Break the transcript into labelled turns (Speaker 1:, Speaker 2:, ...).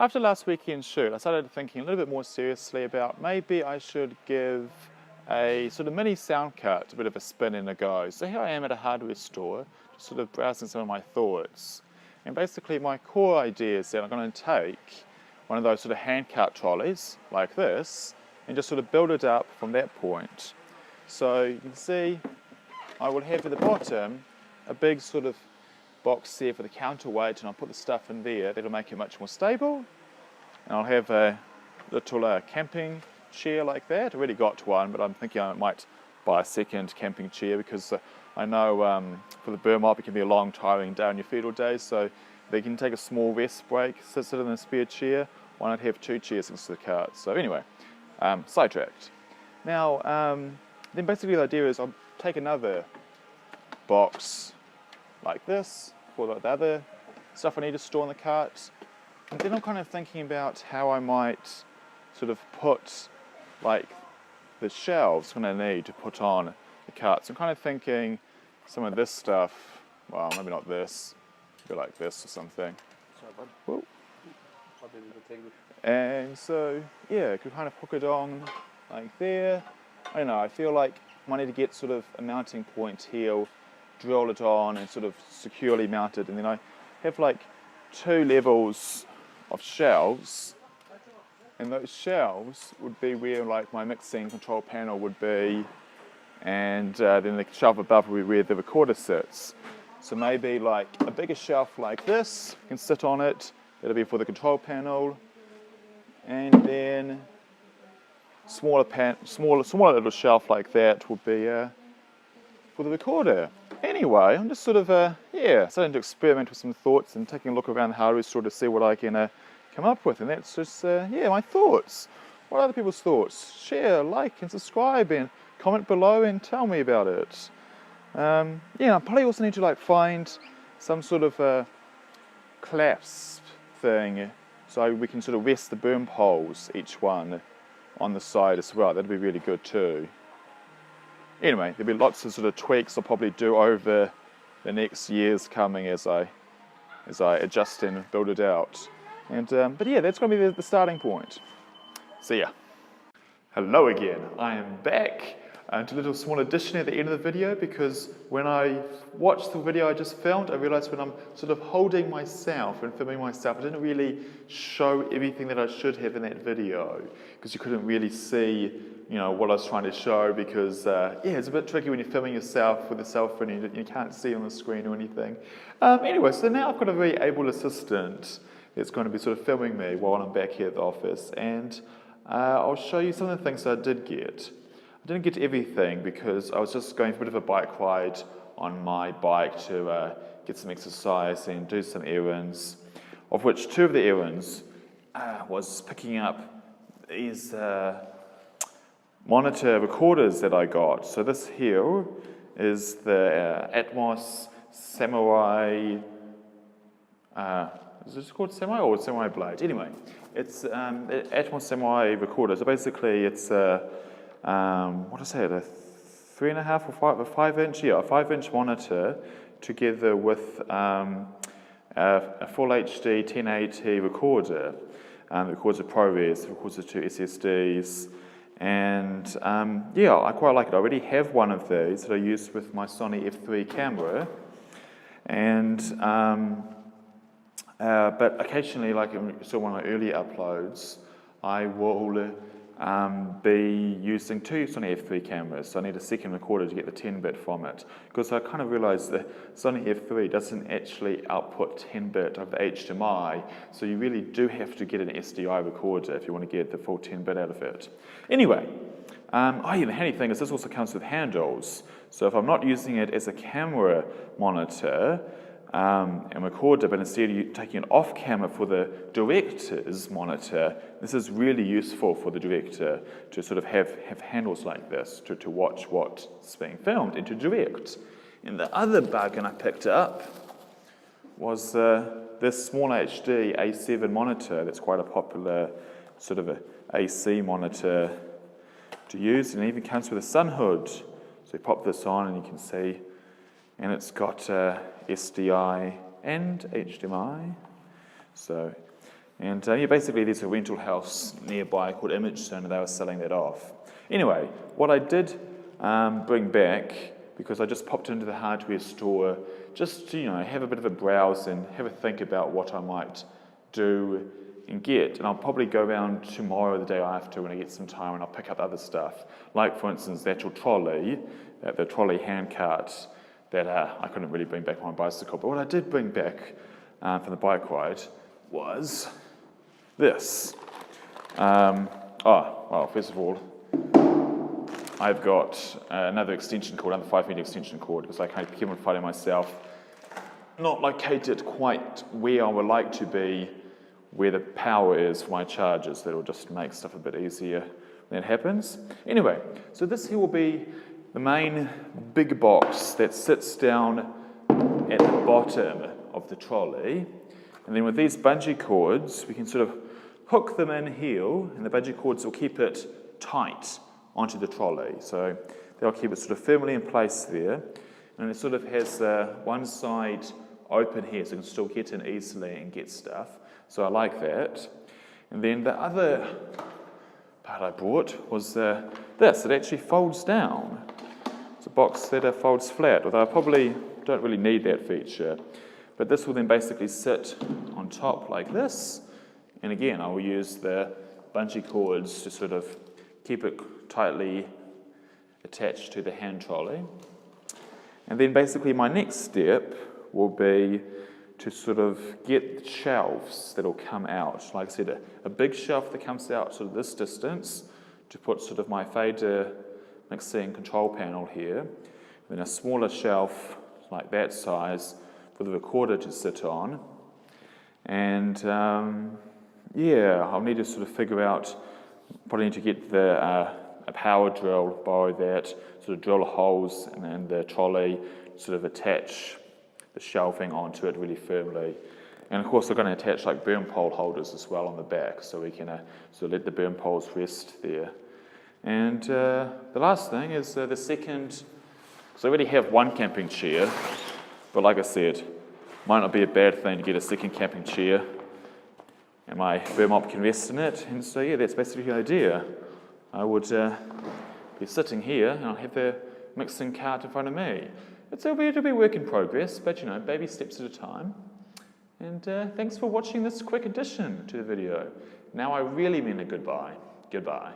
Speaker 1: After last weekend's shoot, I started thinking a little bit more seriously about maybe I should give a sort of mini sound cut a bit of a spin and a go. So here I am at a hardware store, just sort of browsing some of my thoughts. And basically my core idea is that I'm going to take one of those sort of hand cut trolleys like this and just sort of build it up from that point. So you can see I will have at the bottom a big sort of box there for the counterweight, and I'll put the stuff in there. That'll make it much more stable. And I'll have a little camping chair like that. I already got one, but I'm thinking I might buy a second camping chair because I know for the Burma it can be a long, tiring day on your feet all day, so they can take a small rest break, sit in a spare chair. Why not have two chairs next to the cart? So anyway, sidetracked. Now, then basically the idea is I'll take another box like this for the other stuff I need to store in the cart. And then I'm kind of thinking about how I might sort of put like the shelves I'm going to need to put on the cart. So I'm kind of thinking some of this stuff, well, maybe not this, maybe like this or something.
Speaker 2: Sorry, bud.
Speaker 1: Whoa.
Speaker 2: Probably
Speaker 1: And so, yeah, I could kind of hook it on like there. I don't know, I feel like I might need to get sort of a mounting point here, drill it on and sort of securely mount it, and then I have like two levels of shelves, and those shelves would be where like my mixing control panel would be, and then the shelf above would be where the recorder sits. So maybe like a bigger shelf like this can sit on it, that'll be for the control panel, and then smaller little shelf like that would be for the recorder. Anyway, I'm just sort of, starting to experiment with some thoughts and taking a look around the hardware store to see what I can come up with. And that's just, my thoughts. What are other people's thoughts? Share, like, and subscribe, and comment below and tell me about it. I probably also need to like find some sort of clasp thing so we can sort of rest the boom poles, each one, on the side as well. That'd be really good too. Anyway, there'll be lots of sort of tweaks I'll probably do over the next years coming as I adjust and build it out. And but yeah, that's going to be the starting point. See ya. Hello again. I am back to a little small addition at the end of the video, because when I watched the video I just filmed, I realized when I'm sort of holding myself and filming myself, I didn't really show everything that I should have in that video, because you couldn't really see, what I was trying to show, because it's a bit tricky when you're filming yourself with a cell phone and you can't see on the screen or anything. Anyway, so now I've got a very able assistant that's going to be sort of filming me while I'm back here at the office, and I'll show you some of the things that I did get. I didn't get everything because I was just going for a bit of a bike ride on my bike to get some exercise and do some errands, of which two of the errands was picking up these monitor recorders that I got. So this here is the Atmos Samurai, is this called Samurai or Samurai Blade? Anyway, it's Atmos Samurai recorder. So basically it's a 3.5 or a 5-inch, a 5-inch monitor together with a full HD 1080 recorder. It records a ProRes, it records the two SSDs, and I quite like it. I already have one of these that I use with my Sony F3 camera, and but occasionally, like you saw one of my earlier uploads, I will be using two Sony F3 cameras, so I need a second recorder to get the 10-bit from it, because I kind of realized that Sony F3 doesn't actually output 10-bit over the HDMI, so you really do have to get an SDI recorder if you want to get the full 10-bit out of it. Anyway, the handy thing is this also comes with handles, so if I'm not using it as a camera monitor and recorder, but instead you're taking it off camera for the director's monitor, this is really useful for the director to sort of have handles like this to watch what's being filmed and to direct. And the other bargain I picked up was this small HD A7 monitor that's quite a popular sort of a AC monitor to use, and it even comes with a sun hood. So you pop this on and you can see, and it's got SDI and HDMI. So And yeah, basically there's a rental house nearby called Imagestone, and they were selling that off. Anyway, what I did bring back, because I just popped into the hardware store just to, have a bit of a browse and have a think about what I might do and get. And I'll probably go around tomorrow, the day after, when I get some time, and I'll pick up other stuff. Like, for instance, the actual trolley, the trolley handcart that I couldn't really bring back on my bicycle. But what I did bring back from the bike ride was this. Well, first of all, I've got another extension cord, another 5-meter extension cord, because I kind of keep on finding myself not located quite where I would like to be, where the power is for my chargers. That'll just make stuff a bit easier when it happens. Anyway, so this here will be the main big box that sits down at the bottom of the trolley. And then with these bungee cords, we can sort of hook them in here, and the bungee cords will keep it tight onto the trolley. So they'll keep it sort of firmly in place there. And it sort of has one side open here, so you can still get in easily and get stuff. So I like that. And then the other part I brought was this. It actually folds down. It's a box that folds flat, although I probably don't really need that feature. But this will then basically sit on top like this. And again, I will use the bungee cords to sort of keep it tightly attached to the hand trolley. And then basically my next step will be to sort of get shelves that will come out. Like I said, a big shelf that comes out sort of this distance to put sort of my fader mixing control panel here. Then a smaller shelf like that size for the recorder to sit on. And yeah, I'll need to sort of figure out, probably need to get a power drill, borrow that, sort of drill holes in the trolley, sort of attach the shelving onto it really firmly. And of course we're going to attach like burn pole holders as well on the back, so we can sort of let the burn poles rest there. And the last thing is the second, so I already have one camping chair, but like I said, might not be a bad thing to get a second camping chair, and my burn mop can rest in it. And so yeah, that's basically the idea. I would be sitting here and I'll have the mixing cart in front of me. It'll be a work in progress, but baby steps at a time. And thanks for watching this quick addition to the video. Now I really mean a goodbye. Goodbye.